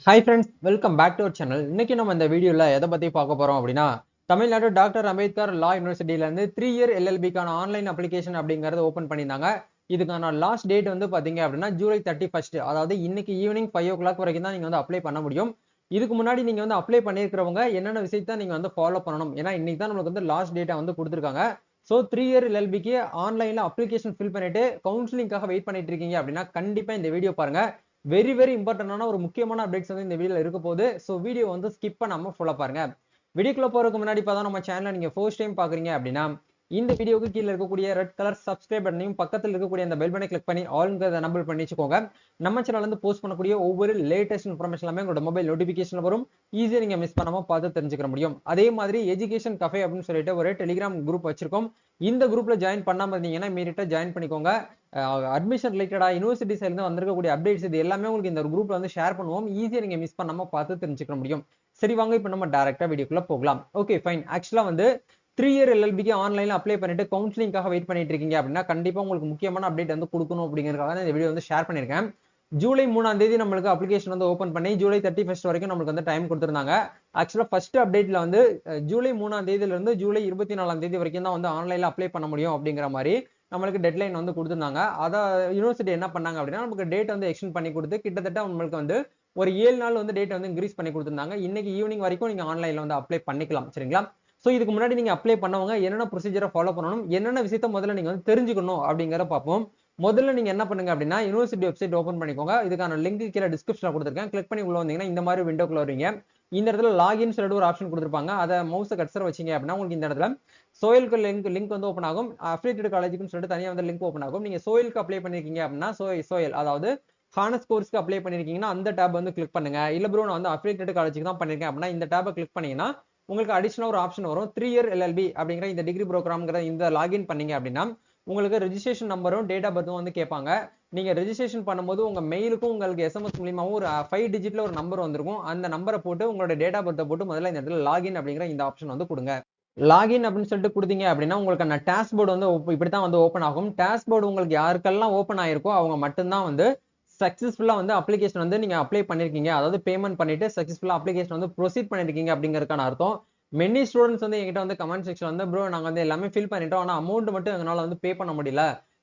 Hi friends, welcome back to our channel. இன்னைக்கு நம்ம இந்த வீடியோல எதை பத்தி பார்க்க போறோம் அப்படின்னா, தமிழ்நாடு டாக்டர் அம்பேத்கர் லா யூனிவர்சிட்டியில இருந்து 3 இயர் எல்எல்பிக்கான ஆன்லைன் அப்ளிகேஷன் அப்படிங்கறது ஓபன் பண்ணியிருந்தாங்க. இதுக்கான லாஸ்ட் டேட் வந்து பாத்தீங்க அப்படின்னா ஜூலை 31, அதாவது இன்னைக்கு ஈவினிங் 5 o'clock வரைக்கும் தான் நீங்க வந்து அப்ளை பண்ண முடியும். இதுக்கு முன்னாடி நீங்க வந்து அப்ளை பண்ணியிருக்கிறவங்க என்னென்ன விஷயத்தை நீங்க வந்து ஃபாலோ பண்ணணும், ஏன்னா இன்னைக்கு தான் நமக்கு வந்து லாஸ்ட் டேட்டா வந்து கொடுத்துருக்காங்க. ஸோ 3 இயர் எல்எல்பிக்கு ஆன்லைன்ல அப்ளிகேஷன் ஃபில் பண்ணிட்டு கவுன்சிலிங்காக வெயிட் பண்ணிட்டு இருக்கீங்க அப்படின்னா கண்டிப்பா இந்த வீடியோ பாருங்க. வெரி இம்பார்ட்டன்டான ஒரு முக்கியமான அப்டேட்ஸ் வந்து இந்த வீடியோல இருக்க போகுது. ஸோ வீடியோ வந்து ஸ்கிப் பண்ணாம ஃபுல்லா பாருங்க. வீடியோக்குள்ள போறதுக்கு முன்னாடி இப்பதான் நம்ம சேனலை நீங்க ஃபர்ஸ்ட் டைம் பாக்குறீங்க அப்படின்னா இந்த வீடியோக்கு கீழே இருக்கக்கூடிய ரெட் கலர் சப்ஸ்கிரைப் பட்டனையும் பக்கத்தில் இருக்கக்கூடிய அந்த பெல் பட்டனை கிளிக் பண்ணி ஆல்ங்கிறத எனபிள் பண்ணி வச்சுக்கோங்க. நம்ம சேனல்ல இருந்து போஸ்ட் பண்ணக்கூடிய ஒவ்வொரு லேட்டஸ்ட் இன்ஃபர்மேஷன் எல்லாமே உங்களோட மொபைல் நோட்டிபிகேஷன் வரும். ஈஸியா நீங்க மிஸ் பண்ணாம பார்த்து தெரிஞ்சுக்க முடியும். அதே மாதிரி எஜுகேஷன் கஃபே அப்படின்னு சொல்லிட்டு ஒரு டெலிகிராம் குரூப் வச்சிருக்கோம். இந்த குரூப்ல ஜாயின் பண்ணாம இருந்தீங்கன்னா இமீடியட்டா ஜாயின் பண்ணிக்கோங்க. அட்மிஷன் ரிலேட்டடா யூனிவர்சிட்டி சைட்ல இருந்து வந்திருக்கக்கூடிய அப்டேட்ஸ் இது எல்லாமே உங்களுக்கு இந்த குரூப்ல வந்து ஷேர் பண்ணுவோம். ஈஸியா நீங்க மிஸ் பண்ணாம பார்த்து தெரிஞ்சுக்க முடியும். சரி, வாங்க இப்ப நம்ம டைரக்டா வீடியோக்குள்ள போகலாம். Okay fine. ஆக்சுவலா வந்து 3 இயர் எல்எல்பிக்கு ஆன்லைன்ல அப்ளை பண்ணிட்டு கவுன்சிலிங்காக வெயிட் பண்ணிட்டு இருக்கீங்க அப்படின்னா கண்டிப்பா உங்களுக்கு முக்கியமான அப்டேட் வந்து கொடுக்கணும் அப்படிங்கறதுக்காக இந்த வீடியோ வந்து ஷேர் பண்ணிருக்கேன். ஜூலை 3ஆம் தேதி நம்மளுக்கு அப்ளிகேஷன் வந்து ஓபன் பண்ணி ஜூலை 31 வரைக்கும் நம்மளுக்கு வந்து டைம் கொடுத்திருந்தாங்க. ஆக்சுவலா ஃபர்ஸ்ட் அப்டேட்ல வந்து ஜூலை 3ஆம் தேதியில இருந்து ஜூலை 24ஆம் தேதி வரைக்கும் தான் வந்து ஆன்லைன்ல அப்ளை பண்ண முடியும் அப்படிங்கிற மாதிரி நம்மளுக்கு டெட்லைன் வந்து கொடுத்திருந்தாங்க. அத யூனிவர்சிட்டி என்ன பண்ணாங்க அப்படின்னா நமக்கு டேட் வந்து எக்ஸ்டெண்ட் பண்ணி கொடுத்து கிட்டத்தட்ட நம்மளுக்கு வந்து ஒரு 7 நாள் வந்து டேட் வந்து இன்க்ரீஸ் பண்ணி கொடுத்திருந்தாங்க. இன்னைக்கு ஈவினிங் வரைக்கும் நீங்க ஆன்லைன்ல வந்து அப்ளை பண்ணிக்கலாம். சரிங்களா? சோ இதுக்கு முன்னாடி நீங்க அப்ளை பண்ணவங்க என்னென்ன ப்ரொசீஜரை ஃபாலோ பண்ணணும், என்னென்ன விஷயத்த முதல்ல நீங்க வந்து தெரிஞ்சுக்கணும் அப்படிங்கறத பார்ப்போம். முதல்ல நீங்க என்ன பண்ணுங்க அப்படின்னா யூனிவர்சிட்டி வெப்சைட் ஓபன் பண்ணிக்கோங்க. இதுக்கான லிங்க் கீழே டிஸ்கிரிப்ஷன்ல கொடுத்திருக்கேன். கிளிக் பண்ணி உள்ள வந்தீங்கன்னா இந்த மாதிரி விண்டோக்குள்ள வருவீங்க. இந்த இடத்துல லாகின் சொல்லிட்டு ஒரு ஆப்ஷன் கொடுத்திருப்பாங்க. அதை மவுஸ் கர்சர் வச்சீங்க அப்படின்னா உங்களுக்கு இந்த இடத்துல சோயிலுக்கு லிங்க் வந்து ஓபன் ஆகும். அஃபிலியேட்டட் காலேஜுக்குன்னு சொல்லிட்டு தனியா வந்து லிங்க் ஓபன் ஆகும். நீங்க சோயிலுக்கு அப்ளை பண்ணிருக்கீங்க அப்படின்னா சோயல் அதாவது ஹானஸ் கோர்ஸ்க்கு அப்ளை பண்ணிருக்கீங்கன்னா அந்த டேப் வந்து கிளிக் பண்ணுங்க. இல்ல ப்ரோ நான் வந்து அஃபிலியேட்டட் காலேஜுக்கு தான் பண்ணிருக்கேன் அப்படின்னா இந்த டேபை கிளிக் பண்ணீங்கன்னா உங்களுக்கு அடிஷனல் ஒரு ஆப்ஷன் வரும். 3 இயர் எல்எல்பி அப்படிங்கிற இந்த டிகிரி ப்ரோக்ராம்ங்கிற இந்த லாகின் பண்ணீங்க அப்படின்னா உங்களுக்கு ரெஜிஸ்ட்ரேஷன் நம்பரும் டேட் ஆஃப் பர்த்தும் வந்து கேட்பாங்க. நீங்க ரெஜிஸ்ட்ரேஷன் பண்ணும்போது உங்க மெயிலுக்கும் உங்களுக்கு எஸ்எம்எஸ் மூலியமாவும் ஒரு 5 டிஜிட்ல ஒரு நம்பர் வந்திருக்கும். அந்த நம்பரை போட்டு உங்களோட டேட் ஆஃப் பர்த்தை போட்டு முதல்ல இந்த இடத்துல லாகின் அப்படிங்கிற இந்த ஆப்ஷன் வந்து கொடுங்க. லாகின் அப்படின்னு சொல்லிட்டு கொடுத்தீங்க அப்படின்னா உங்களுக்கு அந்த டாஸ்க்போர்டு வந்து இப்படித்தான் வந்து ஓப்பன் ஆகும். டாஸ்க்போர்டு உங்களுக்கு யாருக்கெல்லாம் ஓப்பன் ஆயிருக்கோ அவங்க மட்டும்தான் வந்து சக்சஸ்ஃபுல்லா வந்து அப்ளிகேஷன் வந்து நீங்க அப்ளை பண்ணிருக்கீங்க, அதாவது பேமெண்ட் பண்ணிட்டு சக்சஸ்ஃபுல்லா அப்ளிகேஷன் வந்து ப்ரொசீட் பண்ணிருக்கீங்க அப்படிங்கறதுக்கான அர்த்தம். மெனி ஸ்டூடெண்ட்ஸ் வந்து என்கிட்ட வந்து கமெண்ட் செக்ஷன் வந்து ப்ரோ நாங்க வந்து எல்லாமே ஃபில் பண்ணிட்டோம், ஆனா அமௌண்ட் மட்டும் எங்களால வந்து பே பண்ண முடியல,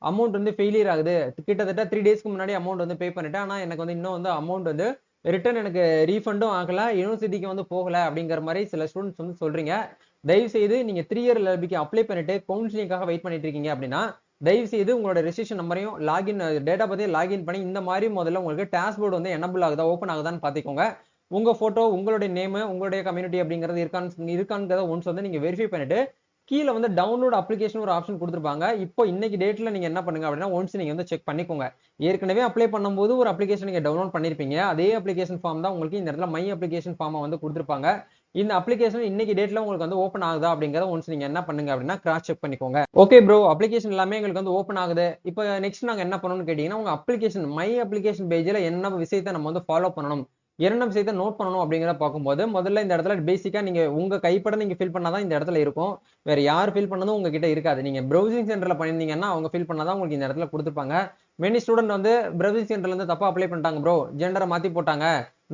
அமௌண்ட் வந்து ஃபெயிலியர் ஆகுது, கிட்டத்தட்ட 3 டேஸ்க்கு முன்னாடி அமௌண்ட் வந்து பே பண்ணிட்டேன், ஆனா எனக்கு வந்து இன்னும் வந்து அமௌண்ட் வந்து ரிட்டர்ன் எனக்கு ரீஃபண்டும் ஆகல, யூனிவர்சிட்டிக்கு வந்து போகல அப்படிங்கிற மாதிரி சில ஸ்டூடெண்ட்ஸ் வந்து சொல்றீங்க. தயவு செய்து நீங்க 3 இயர் எல்எல்பிக்கு அப்ளை பண்ணிட்டு கவுன்சிலிங்காக வெயிட் பண்ணிட்டு இருக்கீங்க அப்படின்னா தயவு செய்து உங்களோட ரெஜிஸ்ட்ரேஷன் நம்பரையும் லாகின் டேட்டா பத்தியும் லாகின் பண்ணி இந்த மாதிரி முதல்ல உங்களுக்கு டாஸ்க்போர்டு வந்து எனபிள் ஆகுதா ஓப்பன் ஆகுதான்னு பாத்துக்கோங்க. உங்க போட்டோ, உங்களுடைய நேம், உங்களுடைய கம்யூனிட்டி அப்படிங்கிறது இருக்கான்னு ஒன்ஸ் வந்து நீங்க வெரிஃபை பண்ணிட்டு கீழே வந்து டவுன்லோட் அப்ளிகேஷன் ஒரு ஆப்ஷன் கொடுத்துருப்பாங்க. இப்போ இன்னைக்கு டேட்ல நீங்க என்ன பண்ணுங்க அப்படின்னா ஒன்ஸ் நீங்க வந்து செக் பண்ணிக்கோங்க. ஏற்கனவே அப்ளை பண்ணும்போது ஒரு அப்ளிகேஷன் நீங்க டவுன்லோட் பண்ணிருப்பீங்க. அதே அப்ளிகேஷன் ஃபார்ம் தான் உங்களுக்கு இந்த இடத்துல மை அப்ளிகேஷன் ஃபார்மை வந்து கொடுத்துருப்பாங்க. இந்த அப்ளிகேஷன் இன்னைக்கு டேட்ல உங்களுக்கு வந்து ஓப்பன் ஆகுதா அப்படிங்கறத ஒன்ஸ் நீங்க என்ன பண்ணுங்க அப்படின்னா கிராஸ் செக் பண்ணிக்கோங்க. ஓகே ப்ரோ, அப்ளிகேஷன் எல்லாமே எங்களுக்கு வந்து ஓப்பன் ஆகுது. இப்போ நெக்ஸ்ட் நாங்க என்ன பண்ணணும்னு கேட்டீங்கன்னா உங்க அப்ளிகேஷன் மை அப்ளிகேஷன் பேஜ்ல என்ன விஷயத்தை நம்ம வந்து ஃபாலோ பண்ணணும், என்னென்ன விஷயத்தை நோட் பண்ணணும் அப்படிங்கிறத பார்க்கும்போது முதல்ல இந்த இடத்துல பேசிக்கா நீங்க உங்க கைப்பட நீங்க ஃபில் பண்ணாதான் இந்த இடத்துல இருக்கும். வேற யார் ஃபில் பண்ணதும் உங்ககிட்ட இருக்காது. நீங்க ப்ரௌசிங் சென்டர்ல பண்ணிருந்தீங்கன்னா அவங்க ஃபில் பண்ணாதான் உங்களுக்கு இந்த இடத்துல கொடுத்துருப்பாங்க. மெனி ஸ்டூடெண்ட் வந்து ப்ரௌசிங் சென்டர்ல இருந்து தப்பா அப்ளை பண்ணிட்டாங்க ப்ரோ, ஜெண்டரை மாத்தி போட்டாங்க,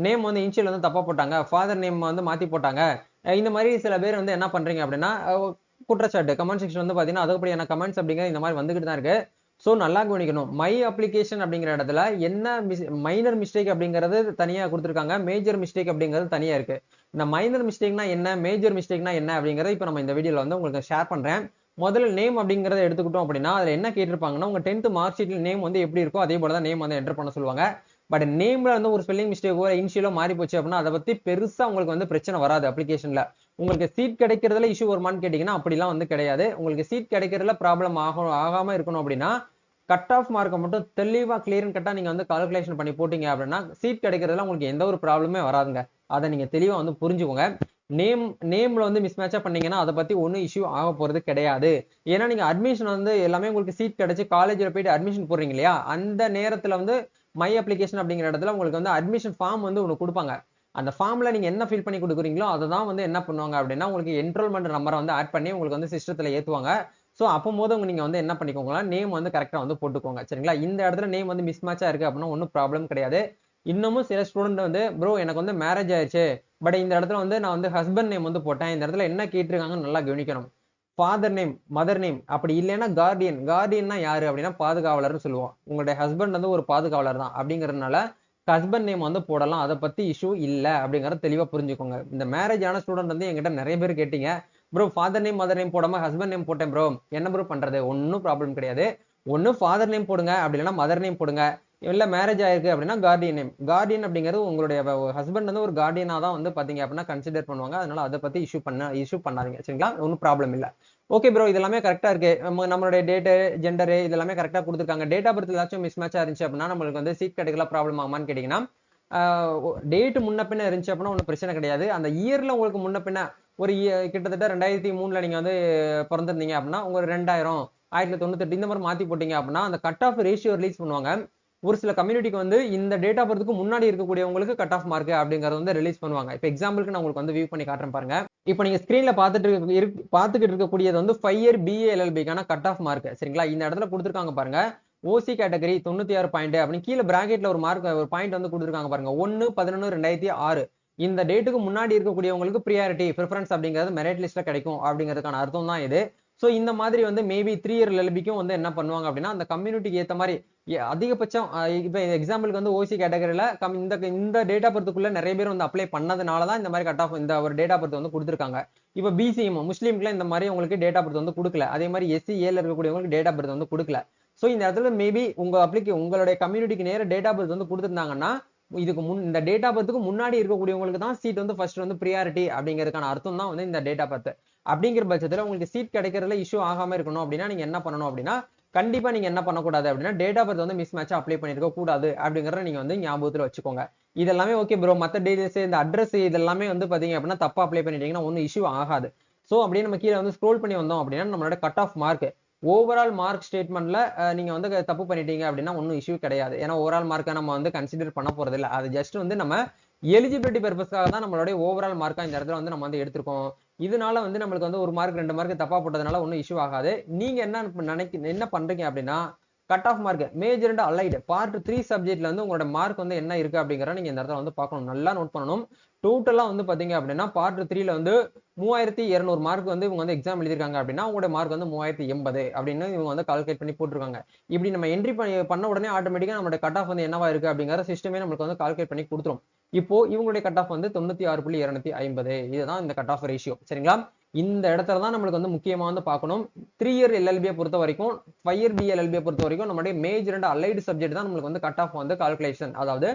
நேம் வந்து இனிஷியல் வந்து தப்பா போட்டாங்க, ஃபாதர் நேம் வந்து மாத்தி போட்டாங்க. இந்த மாதிரி சில பேர் வந்து என்ன பண்றீங்க அப்படின்னா குற்றச்சாட்டு கமெண்ட் செக்ஷன் வந்து பாத்தீங்கன்னா அதுபடியான கமெண்ட்ஸ் அப்படிங்கிற இந்த மாதிரி வந்துகிட்டு தான் இருக்கு. சோ நல்லா கவனிக்கணும். மை அப்ளிகேஷன் அப்படிங்கிற இடத்துல என்ன மைனர் மிஸ்டேக் அப்படிங்கிறது தனியா கொடுத்துருக்காங்க, மேஜர் மிஸ்டேக் அப்படிங்கிறது தனியா இருக்கு. இந்த மைனர் மிஸ்டேக்னா என்ன, மேஜர் மிஸ்டேக்னா என்ன அப்படிங்கறத இப்ப நம்ம இந்த வீடியோல வந்து உங்களுக்கு ஷேர் பண்றேன். முதல்ல நேம் அப்படிங்கறத எடுத்துக்கிட்டோம் அப்படின்னா அதுல என்ன கேட்டிருப்பாங்கன்னா உங்க 10th மார்க் ஷீட்ல நேம் வந்து எப்படி இருக்கோ அதே போல தான் நேம் வந்து என்டர் பண்ண சொல்லுவாங்க. பட் நேம்ல வந்து ஒரு ஸ்பெல்லிங் மிஸ்டேக்கோ இனிஷியலோ மாறி போச்சு அப்படின்னா அதை பத்தி பெருசா உங்களுக்கு வந்து பிரச்சனை வராது. அப்ளிகேஷன்ல உங்களுக்கு சீட் கிடைக்கிறதுல இஷ்யூ வருமான்னு கேட்டீங்கன்னா அப்படிலாம் வந்து கிடையாது. உங்களுக்கு சீட் கிடைக்கிறதுல ப்ராப்ளம் ஆகாம இருக்கணும் அப்படின்னா கட் ஆஃப் மார்க்கை மட்டும் தெளிவா கிளியர் கட்டா நீங்க வந்து கால்குலேஷன் பண்ணி போட்டீங்க அப்படின்னா சீட் கிடைக்கிறதுல உங்களுக்கு எந்த ஒரு ப்ராப்ளமே வராதுங்க. அதை நீங்க தெளிவா வந்து புரிஞ்சுக்கோங்க. நேம்ல வந்து மிஸ் மேட்சா பண்ணீங்கன்னா அதை பத்தி ஒன்னும் இஷ்யூ ஆக போறது கிடையாது. ஏன்னா நீங்க அட்மிஷன் வந்து எல்லாமே உங்களுக்கு சீட் கிடைச்சு காலேஜ்ல போயிட்டு அட்மிஷன் போடுறீங்க இல்லையா, அந்த நேரத்துல வந்து மை அப்ளிகேஷன் அப்படிங்கிற இடத்துல உங்களுக்கு வந்து அட்மிஷன் ஃபார்ம் வந்து ஒன்று கொடுப்பாங்க. அந்த ஃபார்ம்ல நீங்க என்ன ஃபில் பண்ணி கொடுக்குறீங்களோ அதை தான் வந்து என்ன பண்ணுவாங்க அப்படின்னா உங்களுக்கு என்ரோல்மெண்ட் நம்பரை வந்து ஆட் பண்ணி உங்களுக்கு வந்து சிஸ்டத்துல ஏத்துவாங்க. சோ அப்போது நீங்க வந்து என்ன பண்ணிக்கோங்க, நேம் வந்து கரெக்டா வந்து போட்டுக்கோங்க. சரிங்களா? இந்த இடத்துல நேம் வந்து மிஸ் மேட்சா இருக்கு அப்படின்னா ஒன்றும் ப்ராப்ளம் கிடையாது. இன்னமும் சில ஸ்டூடெண்ட் வந்து ப்ரோ எனக்கு வந்து மேரேஜ் ஆயிடுச்சு, பட் இந்த இடத்துல வந்து நான் வந்து ஹஸ்பண்ட் நேம் வந்து போட்டேன், இந்த இடத்துல என்ன கேட்டிருக்காங்கன்னு நல்லா கவனிக்கணும். ஃபாதர் நேம், மதர் நேம், அப்படி இல்லைன்னா கார்டியன். கார்டியன்னா யாரு அப்படின்னா பாதுகாவலர்னு சொல்லுவோம். உங்களுடைய ஹஸ்பண்ட் வந்து ஒரு பாதுகாவலர் தான் அப்படிங்கறதுனால ஹஸ்பண்ட் நேம் வந்து போடலாம். அதை பத்தி இஷ்யூ இல்ல அப்படிங்கறத தெளிவா புரிஞ்சுக்கோங்க. இந்த மேரேஜ் ஆன ஸ்டூடெண்ட் வந்து என்கிட்ட நிறைய பேர் கேட்டீங்க, bro father name mother name போடாம ஹஸ்பண்ட் நேம் போட்டேன் ப்ரோ, என்ன ப்ரோ பண்றது? ஒன்னும் ப்ராப்ளம் கிடையாது. ஒன்னு ஃபாதர் நேம் போடுங்க, அப்படி இல்லைன்னா மதர் நேம் போடுங்க. இல்ல மேரேஜ் ஆயிருக்கு அப்படின்னா கார்டியன் நேம். கார்டியன் அப்படிங்கிறது உங்களுடைய ஹஸ்பண்ட் வந்து ஒரு கார்டியனா தான் வந்து பாத்தீங்க அப்படின்னா கன்சிடர் பண்ணுவாங்க. அதனால அதை பத்தி இஷ்யூ பண்ணாதீங்க. சரிங்களா? ஒன்னும் ப்ராப்ளம் இல்ல. ஓகே ப்ரோ, இதெல்லாமே கரெக்டா இருக்கு. நம்மளுடைய டேட்டு, ஜெண்டரு இதெல்லாமே கரெக்டா கொடுத்துருக்காங்க. டேட் ஆஃப் பர்த் ஏதாச்சும் மிஸ் மேட்சா இருந்துச்சு அப்படின்னா நம்மளுக்கு வந்து சீட் கிடைக்கல ப்ராப்ளம் ஆகுமான்னு கேட்டீங்கன்னா, டேட் முன்ன பின்ன இருந்துச்சு அப்படின்னா ஒன்றும் பிரச்சனை கிடையாது. அந்த இயர்ல உங்களுக்கு முன்ன பின்ன ஒரு கிட்டத்தட்ட 2003ல நீங்க வந்து பிறந்திருந்தீங்க அப்படின்னா உங்க 2000, 1998 இந்த மாதிரி மாத்தி போட்டீங்க அப்படின்னா அந்த கட் ஆஃப் ரேஷியோ ரிலீஸ் பண்ணுவாங்க. ஒரு சில கம்யூனிட்டிக்கு வந்து இந்த டேட் ஆஃப் பர்த்துக்கு முன்னாடி இருக்கக்கூடியவங்களுக்கு கட் ஆஃப் மார்க் அப்படிங்கறது வந்து ரிலீஸ் பண்ணுவாங்க. இப்போ எக்ஸாம்பிளுக்கு நான் உங்களுக்கு வந்து வியூ பண்ணி காட்டுறேன் பாருங்க. இப்போ நீங்க ஸ்கிரீன்ல பாத்துக்கிட்டு இருக்கக்கூடியது வந்து 5 இயர் பிஏ எல்எல்பிக்கான கட் ஆஃப் மார்க். சரிங்களா? இந்த இடத்துல கொடுத்துருக்காங்க பாருங்க. ஓசி கேட்டகரி 96 பாயிண்ட் அப்படின்னு கீழே பிராக்கெட்ல ஒரு மார்க் ஒரு பாயிண்ட் வந்து கொடுத்துருக்காங்க பாருங்க. 1/11/2006. இந்த டேட்டுக்கு முன்னாடி இருக்கக்கூடியவங்களுக்கு ப்ரியாரிட்டி ப்ரிஃபரன்ஸ் அப்படிங்கிறது மெரிட் லிஸ்ட்ல கிடைக்கும் அப்படிங்கிறதுக்கான அர்த்தம் தான் இது. சோ இந்த மாதிரி வந்து மேபி 3 இயர் எல்எல்பிக்கும் வந்து என்ன பண்ணுவாங்க அப்படின்னா அந்த கம்யூனிட்டிக்கு ஏத்த மாதிரி அதிகபட்சம் இப்ப எக்ஸாம்பிளுக்கு வந்து ஓசி கேட்டகரியில இந்த டேட் ஆஃப் பர்த்துக்குள்ள நிறைய பேர் வந்து அப்ளை பண்ணதுனால தான் இந்த மாதிரி கட் ஆஃப் இந்த ஒரு டேட் ஆஃப் பர்த் வந்து கொடுத்துருக்காங்க. இப்ப பிசிஎம் முஸ்லீம்க்குலாம் இந்த மாதிரி உங்களுக்கு டேட் ஆஃப் பர்த் வந்து கொடுக்கல. அதே மாதிரி எஸ்சி ஏல இருக்கக்கூடியவங்களுக்கு டேட் ஆஃப் பர்த் வந்து கொடுக்கல. சோ இந்த இடத்துல மேபி உங்களுடைய கம்யூனிட்டிக்கு நேர டேட் ஆஃப் பர்த் வந்து கொடுத்திருந்தாங்கன்னா இந்த டேட் ஆஃப் பர்த்துக்கு முன்னாடி இருக்கக்கூடியவங்களுக்கு தான் சீட் வந்து ஃபர்ஸ்ட் வந்து ப்ரியாரிட்டி அப்படிங்கிறதுக்கான அர்த்தம் தான் வந்து இந்த டேட் ஆஃப் பர்த். அப்படிங்கிற பட்சத்துல உங்களுக்கு சீட் கிடைக்கிறதுல இஷ்யூ ஆகாம இருக்கணும் அப்படின்னா நீங்க என்ன பண்ணணும் அப்படின்னா கண்டிப்பா நீங்க என்ன பண்ணக்கூடாது அப்படின்னா டேட் ஆஃப் பர்த் வந்து மிஸ் மேட்ச் அப்ளை பண்ணிருக்க கூடாது அப்படிங்கறத நீங்க வந்து ஞாபகத்துல வச்சுக்கோங்க. இதெல்லாமே ஓகே ப்ரோ, மத்த டீடைல்ஸ் இந்த அட்ரஸ் இதெல்லாமே வந்து பாத்தீங்க அப்படின்னா தப்பா அப்ளை பண்ணிட்டீங்கன்னா ஒன்னும் இஷ்யூ ஆகாது. சோ அப்படியே நம்ம கீழே வந்து ஸ்க்ரோல் பண்ணி வந்தோம் அப்படின்னா நம்மளோட cut off mark overall mark ஸ்டேட்மெண்ட்ல நீங்க வந்து தப்பு பண்ணிட்டீங்க அப்படின்னா ஒன்னும் இஷ்யூ கிடையாது. ஏன்னா ஓவரால் மார்க்கை நம்ம வந்து கன்சிடர் பண்ண போறது இல்லை. அது ஜஸ்ட் வந்து நம்ம எலிஜிபிலிட்டி பர்பஸ்க்காக தான் நம்மளுடைய ஓவரால் மார்க்கா இந்த இடத்துல வந்து நம்ம வந்து எடுத்திருக்கோம். இதனால வந்து நம்மளுக்கு வந்து 1 மார்க் 2 மார்க் தப்பா போட்டதுனால ஒன்னும் இஷ்யூ ஆகாது. நீங்க என்ன பண்றீங்க அப்படின்னா cut off mark major and allied part 3 சப்ஜெக்ட்ல வந்து உங்களோட மார்க் வந்து என்ன இருக்கு அப்படிங்கறத நீங்க இந்த இடத்துல வந்து பார்க்கணும். நல்லா நோட் பண்ணணும். டோட்டலா வந்து பாத்தீங்க அப்படின்னா பார்ட் 3ல வந்து 3200 மார்க் வந்து இவங்க வந்து எக்ஸாம் எழுதிருக்காங்க அப்படின்னா உங்களோட மார்க் வந்து 3080 அப்படின்னு இவங்க வந்து கால்குலேட் பண்ணி போட்டுருக்காங்க. இப்படி நம்ம என்ட்ரி பண்ண உடனே ஆட்டோமேட்டிக்கா நம்மளோட கட் ஆஃப் வந்து என்னவா இருக்கு அப்படிங்கிற சிஸ்டமே நமக்கு வந்து கால்குலேட் பண்ணி கொடுத்துரும். இப்போ இவங்களுடைய கட் ஆஃப் வந்து 96.250. இதுதான் இந்த கட் ஆஃப் ரேஷியோ. சரிங்களா? இந்த இடத்துல தான் நம்மளுக்கு வந்து முக்கியமா வந்து பார்க்கணும். 3 இயர் எல்எல்பியை பொறுத்த வரைக்கும் 5 இயர் பிஎல்எல்பியை பொறுத்த வரைக்கும் நம்மளுடைய மேஜர் அண்ட் அலைடு சப்ஜெக்ட் தான் நம்மளுக்கு வந்து கட் ஆஃப் வந்து கால்குலேஷன் அதாவது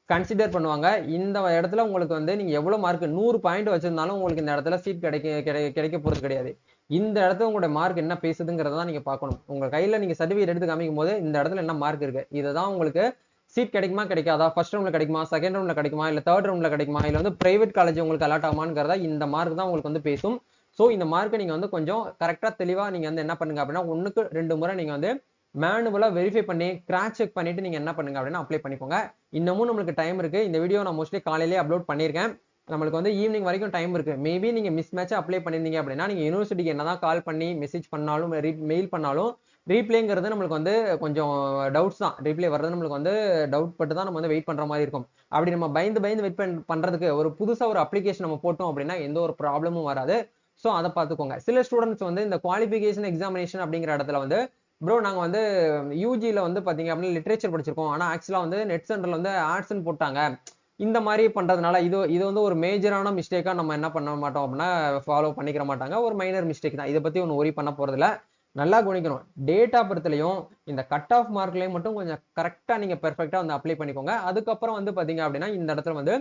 கன்சிடர் பண்ணுவாங்க. இந்த இடத்துல உங்களுக்கு வந்து நீங்க எவ்வளவு மார்க் 100 பாயிண்ட் வச்சிருந்தாலும் உங்களுக்கு இந்த இடத்துல சீட் கிடைக்க போறது கிடையாது. இந்த இடத்துல உங்களுடைய மார்க் என்ன பேசுதுங்கிறத நீங்க பார்க்கணும். உங்க கையில நீங்க சர்டிபிகேட் எடுத்து காமிக்கும் போது இந்த இடத்துல என்ன மார்க் இருக்கு இதுதான் உங்களுக்கு சீட் கிடைக்குமா கிடைக்காதா, ஃபர்ஸ்ட் ரவுண்ட்ல கிடைக்குமா, செகண்ட் ரவுண்ட்ல கிடைக்குமா, இல்ல தேர்ட் ரவுண்ட்ல கிடைக்குமா, இல்ல வந்து பிரைவேட் காலேஜ் உங்களுக்கு அலாட் ஆகுமாங்கிறதா இந்த மார்க் தான் உங்களுக்கு வந்து பேசும். சோ இந்த மார்க்கை நீங்க வந்து கொஞ்சம் கரெக்டா தெளிவா நீங்க வந்து என்ன பண்ணுங்க அப்படின்னா 1க்கு 2 முறை நீங்க வந்து மேனுவலா வெரிஃபை பண்ணி கிராஸ் செக் பண்ணிட்டு நீங்க என்ன பண்ணுங்க அப்படின்னா அப்ளை பண்ணிக்கோங்க. இன்னமும் நம்மளுக்கு டைம் இருக்கு. இந்த வீடியோ நான் மோஸ்ட்லி காலையிலேயே அப்லோட் பண்ணிருக்கேன். நம்மளுக்கு வந்து ஈவினிங் வரைக்கும் டைம் இருக்கு. மேபி நீங்க மிஸ் மேட்ச் அப்ளை பண்ணிருந்தீங்க அப்படின்னா நீங்க யூனிவர்சிட்டிக்கு என்னதான் கால் பண்ணி மெசேஜ் பண்ணாலும் மெயில் பண்ணாலும் ரீப்ளேங்கிறது நம்மளுக்கு வந்து கொஞ்சம் டவுட்ஸ் தான். ரீப்ளே வர்றது நம்மளுக்கு வந்து டவுட் பட்டு தான் நம்ம வந்து வெயிட் பண்ற மாதிரி இருக்கும். அப்படி நம்ம பயந்து வெயிட் பண்றதுக்கு ஒரு புதுசா ஒரு அப்ளிகேஷன் நம்ம போட்டோம் அப்படின்னா எந்த ஒரு ப்ராப்ளமும் வராது. சோ அதை பார்த்துக்கோங்க. சில ஸ்டூடெண்ட்ஸ் வந்து இந்த குவாலிஃபிகேஷன் எக்ஸாமினேஷன் அப்படிங்கிற இடத்துல வந்து ப்ரோ நாங்க வந்து யூஜில வந்து பாத்தீங்க அப்படின்னா லிட்ரேச்சர் படிச்சிருக்கோம், ஆனா ஆக்சுவலா வந்து நெட் சென்டர்ல வந்து ஆர்ட்ஸ் போட்டாங்க, இந்த மாதிரி பண்றதுனால இது வந்து ஒரு மேஜரான மிஸ்டேக்கா நம்ம என்ன பண்ண மாட்டோம் அப்படின்னா ஃபாலோ பண்ணிக்கிற மாட்டாங்க. ஒரு மைனர் மிஸ்டேக் தான். இதை பத்தி ஒன்று ஒரி பண்ண போறது இல்ல. நல்லா கவனிக்கணும். டேட் ஆஃப் பர்த்லயும் இந்த கட் ஆஃப் மார்க்லயும் மட்டும் கொஞ்சம் கரெக்டா நீங்க பெர்ஃபெக்டா வந்து அப்ளை பண்ணிக்கோங்க. அதுக்கப்புறம் வந்து பாத்தீங்க அப்படின்னா இந்த இடத்துல வந்து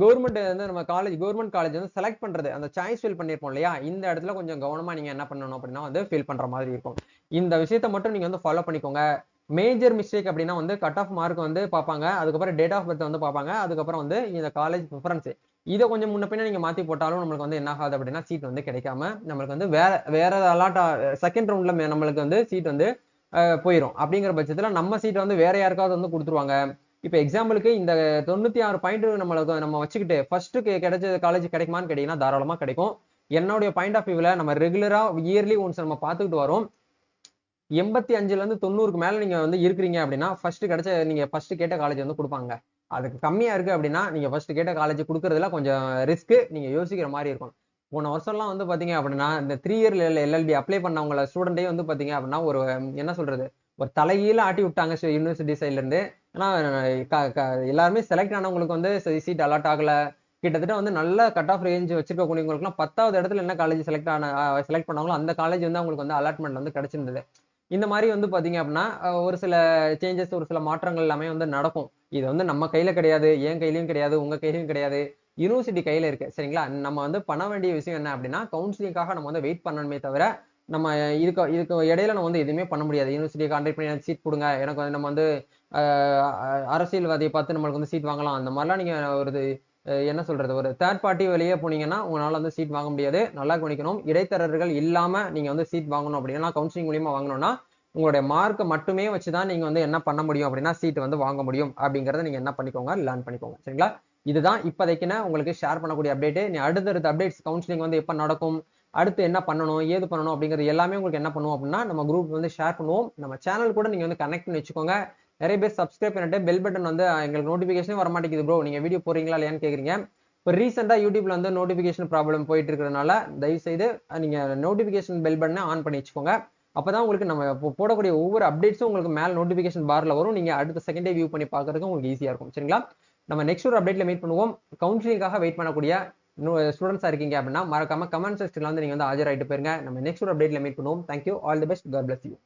கவர்மெண்ட் வந்து நம்ம கவர்மெண்ட் காலேஜ் வந்து செலக்ட் பண்றது அந்த சாய்ஸ் ஃபில் பண்ணிருப்போம் இல்லையா, இந்த இடத்துல கொஞ்சம் கவனமா நீங்க என்ன பண்ணணும் அப்படின்னா வந்து ஃபில் பண்ற மாதிரி இருக்கும். இந்த விஷயத்த மட்டும் நீங்க வந்து ஃபாலோ பண்ணிக்கோங்க. மேஜர் மிஸ்டேக் அப்படின்னா வந்து கட் ஆஃப் மார்க் வந்து பார்ப்பாங்க, அதுக்கப்புறம் டேட் ஆஃப் பர்த் வந்து பார்ப்பாங்க, அதுக்கப்புறம் வந்து இந்த காலேஜ் ப்ரிஃபரன்ஸ் இதை கொஞ்சம் முன்ன பின்ன நீங்க மாத்தி போட்டாலும் நம்மளுக்கு வந்து என்ன ஆகாது அப்படின்னா சீட் வந்து கிடைக்காம நம்மளுக்கு வந்து வேற அலாட் செகண்ட் ரவுண்ட்ல நம்மளுக்கு வந்து சீட் வந்து போயிடும். அப்படிங்கிற பட்சத்துல நம்ம சீட் வந்து வேற யாருக்காவது வந்து கொடுத்துருவாங்க. இப்ப எக்ஸாம்பிளுக்கு இந்த 96 பாயிண்ட் நம்ம வச்சுக்கிட்டு ஃபர்ஸ்ட் கிடைச்ச காலேஜ் கிடைக்குமான்னு கேட்டீங்கன்னா தாராளமா கிடைக்கும். என்னுடைய பாயிண்ட் ஆஃப் வியூல நம்ம ரெகுலரா இயர்லி ஒன்ஸ் நம்ம பார்த்துக்கிட்டு வரோம். 85ல இருந்து 90க்கு மேல நீங்க வந்து இருக்கிறீங்க அப்படின்னா நீங்க ஃபர்ஸ்ட் கேட்ட காலேஜ் வந்து கொடுப்பாங்க. அதுக்கு கம்மியா இருக்கு அப்படின்னா நீங்க ஃபர்ஸ்ட் கேட்ட காலேஜ் கொடுக்கறதுல கொஞ்சம் ரிஸ்க், நீங்க யோசிக்கிற மாதிரி இருக்கும். போன வருஷம்லாம் வந்து பாத்தீங்க அப்படின்னா இந்த 3 இயர் எல்எல்பி அப்ளை பண்ணவங்கள ஸ்டூடெண்டே வந்து பாத்தீங்க அப்படின்னா ஒரு என்ன சொல்றது, ஒரு தலைகீழ ஆட்டி விட்டாங்க யூனிவர்சிட்டி சைட்ல இருந்து. ஏன்னா எல்லாருமே செலக்ட் ஆனவங்களுக்கு வந்து சீட் அலாட் ஆகல. கிட்டத்தட்ட வந்து நல்ல கட் ஆஃப் ரேஞ்ச் வச்சிருக்கக்கூடியவங்களுக்குலாம் 10வது இடத்துல என்ன காலேஜ் செலக்ட் பண்ணாங்களோ அந்த காலேஜ் வந்து அவங்களுக்கு வந்து அலாட்மெண்ட் வந்து கிடைச்சிருந்தது. இந்த மாதிரி வந்து பாத்தீங்க அப்படின்னா ஒரு சில சேஞ்சஸ், ஒரு சில மாற்றங்கள் எல்லாமே வந்து நடக்கும். இது வந்து நம்ம கையில கிடையாது, என் கையிலயும் கிடையாது, உங்க கையிலயும் கிடையாது. யூனிவர்சிட்டி கையில இருக்கு. சரிங்களா? நம்ம வந்து பண்ண வேண்டிய விஷயம் என்ன அப்படின்னா, கவுன்சிலிங்காக நம்ம வந்து வெயிட் பண்ணணுமே தவிர, நம்ம இதுக்கு இதுக்கு இடையில நம்ம வந்து எதுவுமே பண்ண முடியாது. யூனிவர்சிட்டியை கான்டாக்ட் பண்ணி எனக்கு சீட் குடுங்க. எனக்கு வந்து நம்ம வந்து அரசியல்வாதியை பார்த்து நம்மளுக்கு வந்து சீட் வாங்கலாம். அந்த மாதிரிலாம் நீங்க ஒரு என்ன சொல்றது, ஒரு தேர்ட் பார்ட்டி வழியே போனீங்கன்னா உங்களால வந்து சீட் வாங்க முடியாது. நல்லா கவனிக்கணும். இடைத்தரகர்கள் இல்லாம நீங்க வந்து சீட் வாங்கணும் அப்படின்னா, கவுன்சிலிங் மூலியமா வாங்கணும்னா, உங்களுடைய மார்க் மட்டுமே வச்சுதான் நீங்க வந்து என்ன பண்ண முடியும் அப்படின்னா, சீட் வந்து வாங்க முடியும் அப்படிங்கறத நீங்க என்ன பண்ணிக்கோங்க, லேர்ன் பண்ணிக்கோங்க. சரிங்களா? இதுதான் இப்போதைக்கு உங்களுக்கு ஷேர் பண்ணக்கூடிய அப்டேட். நீ அடுத்தடுத்த அப்டேட்ஸ் கவுன்சிலிங் வந்து எப்ப நடக்கும், அடுத்து என்ன பண்ணணும், ஏது பண்ணணும் அப்படிங்கிறது எல்லாமே உங்களுக்கு என்ன பண்ணுவோம் அப்படின்னா, நம்ம குரூப் வந்து ஷேர் பண்ணுவோம். நம்ம சேனல் கூட நீங்க வந்து கனெக்ட் பண்ணி வச்சுக்கோங்க. நிறைய பேர் சப்ஸ்கிரைப் பண்ணிட்டு பெல் பட்டன் வந்து எங்களுக்கு நோட்டிபிகேஷன் வர மாட்டேங்குது ப்ரோ, நீங்க வீடியோ போறீங்களா இல்லையான்னு கேக்குறீங்க. இப்போ ரீசெண்டா யூடியூப்ல வந்து நோட்டிபிகேஷன் ப்ராப்ளம் போயிட்டு இருக்கிறதுனால தயவு செய்து நீங்க நோட்டிபிகேஷன் பெல் பட்டனை ஆன் பண்ணி வச்சுக்கோங்க. அப்பதான் உங்களுக்கு நம்ம போடக்கூடிய ஒவ்வொரு அப்டேட்ஸும் உங்களுக்கு மேல நோட்டிபிகேஷன் பார்ல வரும். நீங்க அடுத்த செகண்டே வியூ பண்ணி பார்க்கறதுக்கு உங்களுக்கு ஈஸியா இருக்கும். சரிங்களா? நம்ம நெக்ஸ்ட் ஒரு அப்டேட்ல மீட் பண்ணுவோம். கவுன்சிலிங்காக வெயிட் பண்ணக்கூடிய ஸ்டூடெண்ட்ஸா இருக்கீங்க அப்படின்னா மறக்காம கமெண்ட் செக்ஷன்ல வந்து நீங்க வந்து ஆஜராயிட்டு போயிருங்க. நம்ம நெக்ஸ்ட் ஒரு அப்டேட்ல மீட் பண்ணுவோம். Thank you. All the best. God bless you.